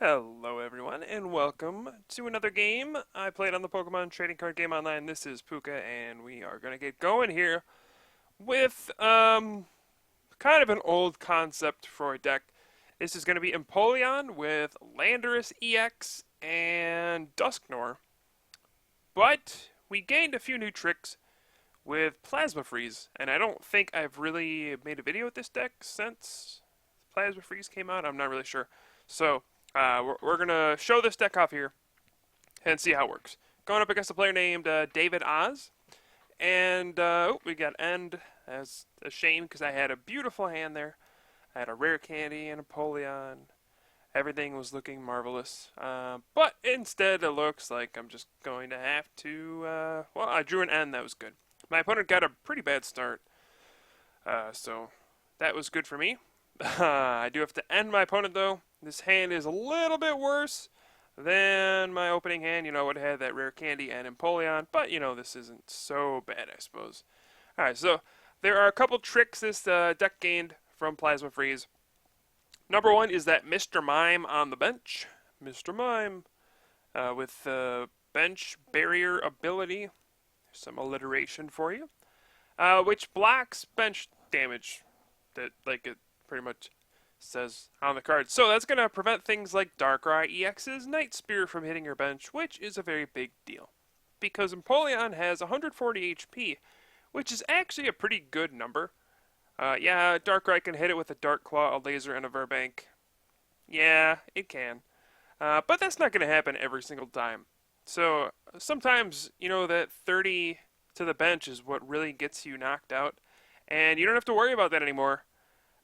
Hello everyone, and welcome to another game I played on the Pokemon Trading Card Game Online. This is Pooka, and we are going to get going here with, kind of an old concept for a deck. This is going to be Empoleon with Landorus EX and Dusknoir. But we gained a few new tricks with Plasma Freeze, and I don't think I've really made a video with this deck since Plasma Freeze came out. I'm not really sure. So, we're going to show this deck off here and see how it works. Going up against a player named Davidoz. And we got End. That's a shame because I had a beautiful hand there. I had a rare candy and a Empoleon. Everything was looking marvelous. But instead, it looks like I'm just going to have to. Well, I drew an End. That was good. My opponent got a pretty bad start. So that was good for me. I do have to end my opponent, though. This hand is a little bit worse than my opening hand. You know, it had that rare candy and Empoleon, but, you know, this isn't so bad, I suppose. Alright, so there are a couple tricks this deck gained from Plasma Freeze. Number one is that Mr. Mime on the bench. Mr. Mime with the bench barrier ability. There's some alliteration for you. Which blocks bench damage. That, like, it pretty much says on the card. So that's going to prevent things like Darkrai EX's Night Spear from hitting your bench, which is a very big deal. Because Empoleon has 140 HP, which is actually a pretty good number. Yeah, Darkrai can hit it with a Dark Claw, a Laser, and a Verbank. Yeah, it can. But that's not going to happen every single time. So sometimes, you know, that 30 to the bench is what really gets you knocked out. And you don't have to worry about that anymore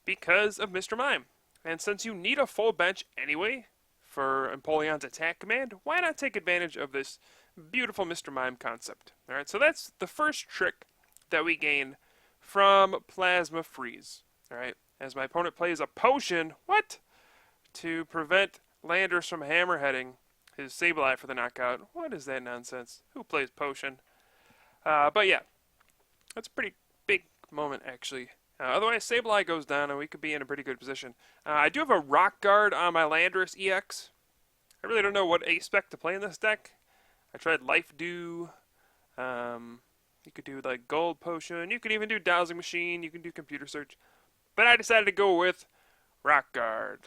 because of Mr. Mime. And since you need a full bench anyway for Empoleon's attack command, why not take advantage of this beautiful Mr. Mime concept? Alright, so that's the first trick that we gain from Plasma Freeze. Alright, as my opponent plays a potion, what? To prevent Landorus from hammerheading his Sableye for the knockout. What is that nonsense? Who plays potion? But yeah, that's a pretty big moment actually. Otherwise, Sableye goes down, and we could be in a pretty good position. I do have a Rock Guard on my Landorus EX. I really don't know what aspect to play in this deck. I tried Life Dew. You could do like Gold Potion. You could even do Dowsing Machine. You can do Computer Search. But I decided to go with Rock Guard.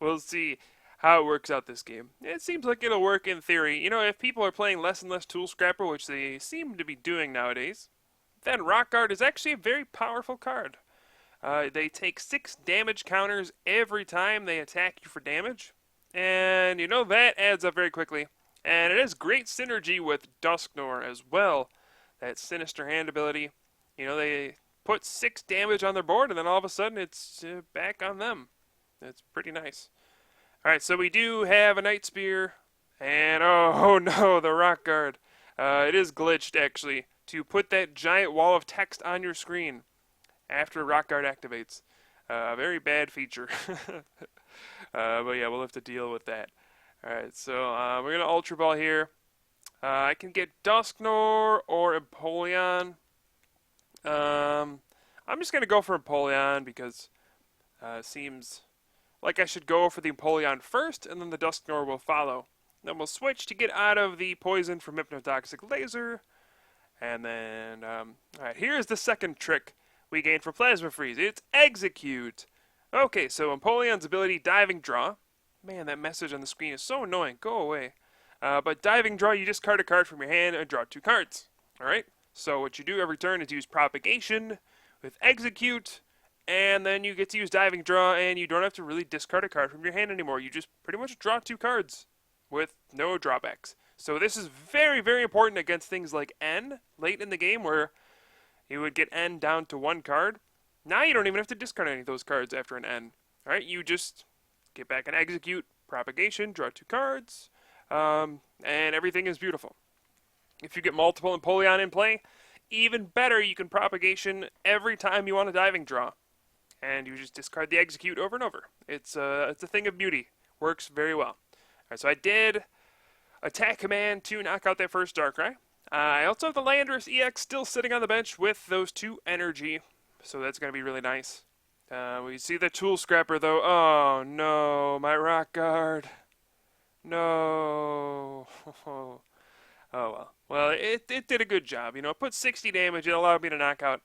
We'll see how it works out this game. It seems like it'll work in theory. You know, if people are playing less and less Tool Scrapper, which they seem to be doing nowadays, then Rock Guard is actually a very powerful card. They take 6 damage counters every time they attack you for damage. And, you know, that adds up very quickly. And it has great synergy with Dusknoir as well. That Sinister Hand ability. You know, they put 6 damage on their board, and then all of a sudden it's back on them. It's pretty nice. Alright, so we do have a Night Spear. And, oh no, the Rock Guard. It is glitched, actually, to put that giant wall of text on your screen after Rock Guard activates. A very bad feature. But yeah, we'll have to deal with that. Alright, so we're going to Ultra Ball here. I can get Dusknoir or Empoleon. I'm just going to go for Empoleon because it seems like I should go for the Empoleon first, and then the Dusknoir will follow. Then we'll switch to get out of the poison from Hypnotoxic Laser. And then, alright, here's the second trick we gained for Plasma Freeze. It's Execute. Okay, so Empoleon's ability, Diving Draw. Man, that message on the screen is so annoying. Go away. But Diving Draw, you discard a card from your hand and draw 2 cards. Alright, so what you do every turn is use Propagation with Execute, and then you get to use Diving Draw, and you don't have to really discard a card from your hand anymore. You just pretty much draw 2 cards with no drawbacks. So this is very, very important against things like N late in the game where you would get N down to 1 card. Now you don't even have to discard any of those cards after an N. Alright, you just get back and execute, propagation, draw 2 cards, and everything is beautiful. If you get multiple Empoleon in play, even better, you can propagation every time you want a diving draw. And you just discard the execute over and over. It's a thing of beauty. Works very well. Alright, so I did Attack Command to knock out that first Darkrai. I also have the Landorus EX still sitting on the bench with those 2 energy, so that's going to be really nice. We see the tool scrapper though. Oh no, my rock guard. No. Oh well. Well, it did a good job. You know, it put 60 damage. It allowed me to knock out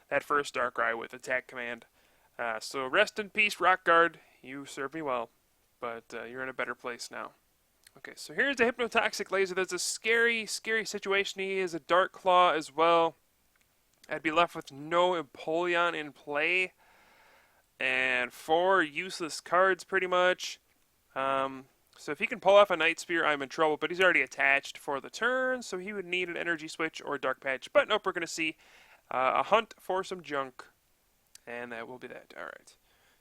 that first Darkrai with attack command. So rest in peace, rock guard. You served me well, but you're in a better place now. Okay, so here's a hypnotoxic laser. There's a scary, scary situation. He is a dark claw as well. I'd be left with no Empoleon in play and 4 useless cards pretty much. So if he can pull off a Night Spear, I'm in trouble, but he's already attached for the turn, so he would need an Energy Switch or Dark Patch. But nope, we're going to see a hunt for some junk, and that will be that. Alright,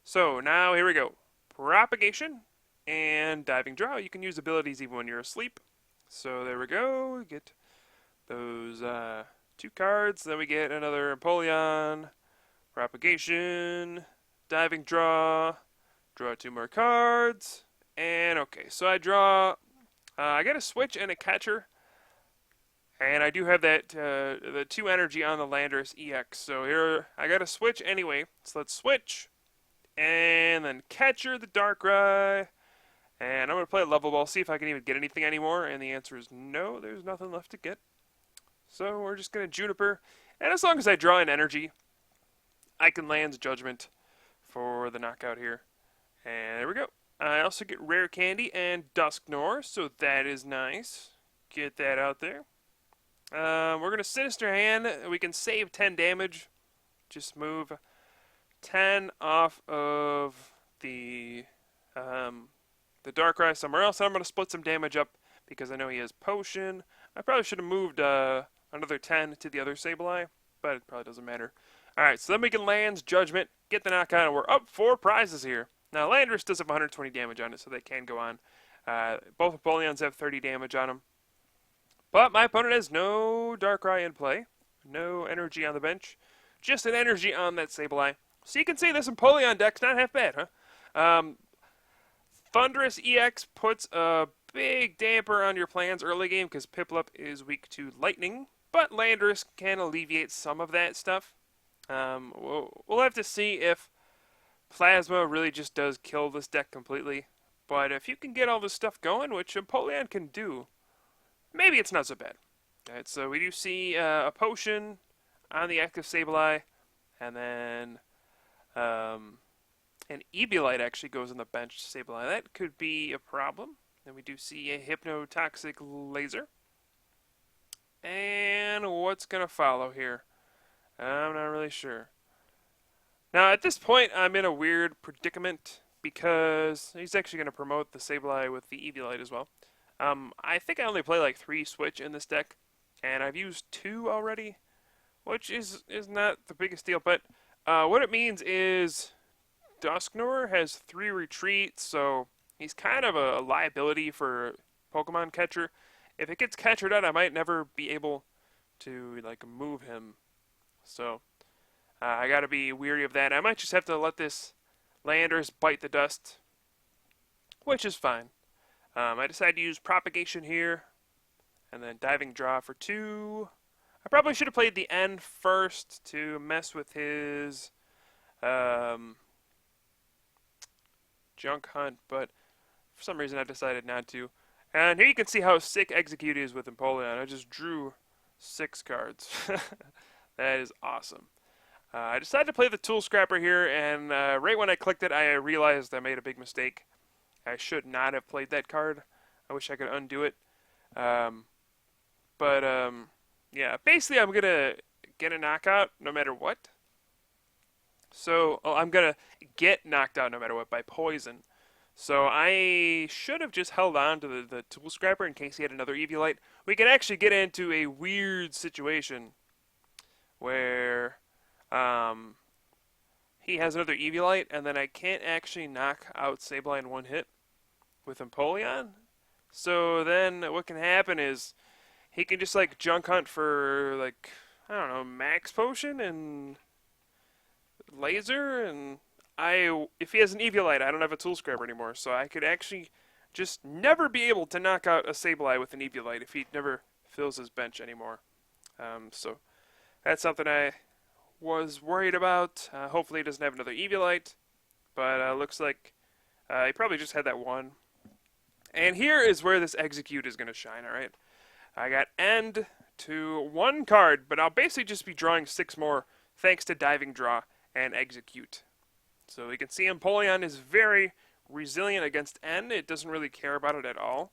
so now here we go. Propagation and Diving Draw. You can use abilities even when you're asleep. So there we go. Get those 2 cards, then we get another Empoleon. Propagation, Diving Draw, draw 2 more cards. And okay, so I draw, I got a switch and a catcher, and I do have that the 2 energy on the Landorus EX. So here I got a switch anyway. So let's switch, and then catcher the Darkrai, and I'm gonna play a level ball, see if I can even get anything anymore. And the answer is no. There's nothing left to get. So we're just gonna Juniper, and as long as I draw an energy, I can land Judgment for the knockout here. And there we go. I also get Rare Candy and Dusknoir, so that is nice. Get that out there. We're going to Sinister Hand. We can save 10 damage. Just move 10 off of the Darkrai somewhere else. I'm going to split some damage up because I know he has Potion. I probably should have moved another 10 to the other Sableye, but it probably doesn't matter. Alright, so then we can land Judgment, get the knockout, and we're up 4 prizes here. Now, Landorus does have 120 damage on it, so they can go on. Both Empoleons have 30 damage on them. But my opponent has no Darkrai in play. No energy on the bench. Just an energy on that Sableye. So you can see this Empoleon deck's not half bad, huh? Thunderous EX puts a big damper on your plans early game because Piplup is weak to lightning. But Landorus can alleviate some of that stuff. We'll have to see if Plasma really just does kill this deck completely. But if you can get all this stuff going, which Empoleon can do, maybe it's not so bad. Alright, so we do see a Potion on the active Sableye, and then an Eviolite actually goes on the bench Sableye. That could be a problem. And we do see a Hypnotoxic Laser. And what's going to follow here? I'm not really sure. Now, at this point, I'm in a weird predicament because he's actually going to promote the Sableye with the Eviolite as well. I think I only play like 3 Switch in this deck, and I've used 2 already, which is not the biggest deal. But what it means is Dusknoir has 3 retreats, so he's kind of a liability for Pokemon Catcher. If it gets catchered out, I might never be able to like move him. So I gotta be weary of that. I might just have to let this Landorus bite the dust, which is fine. I decided to use Propagation here, and then Diving Draw for 2. I probably should have played the N first to mess with his Junk Hunt, but for some reason I decided not to. And here you can see how sick Execute is with Empoleon. I just drew 6 cards. That is awesome. I decided to play the Tool Scrapper here, and right when I clicked it, I realized I made a big mistake. I should not have played that card. I wish I could undo it. Yeah, basically I'm going to get a knockout no matter what. So, I'm going to get knocked out no matter what by Poison. So I should have just held on to the Tool Scrapper in case he had another Eviolite. We could actually get into a weird situation where he has another Eviolite, and then I can't actually knock out Sableye in one hit with Empoleon. So then what can happen is he can just like Junk Hunt for like, I don't know, Max Potion and Laser, and if he has an Eviolite, I don't have a Tool Scrapper anymore, so I could actually just never be able to knock out a Sableye with an Eviolite if he never fills his bench anymore. So that's something I was worried about. Hopefully he doesn't have another Eviolite, but looks like he probably just had that one. And here is where this Execute is going to shine, alright? I got End to 1 card, but I'll basically just be drawing 6 more thanks to Diving Draw and Execute. So we can see Empoleon is very resilient against End. It doesn't really care about it at all.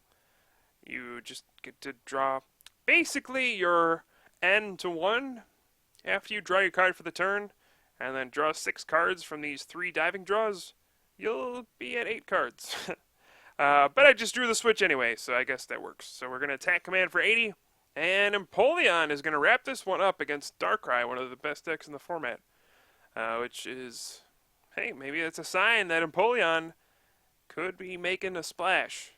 You just get to draw basically your End to 1 after you draw your card for the turn, and then draw 6 cards from these 3 diving draws. You'll be at 8 cards. But I just drew the switch anyway, so I guess that works. So we're going to attack command for 80, and Empoleon is going to wrap this one up against Darkrai, one of the best decks in the format. Which is, hey, maybe it's a sign that Empoleon could be making a splash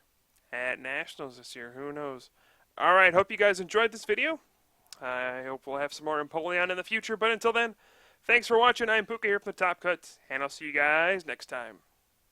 at Nationals this year. Who knows? Alright, hope you guys enjoyed this video. I hope we'll have some more Empoleon in the future, but until then, thanks for watching. I'm Pooka here from the Top Cut, and I'll see you guys next time.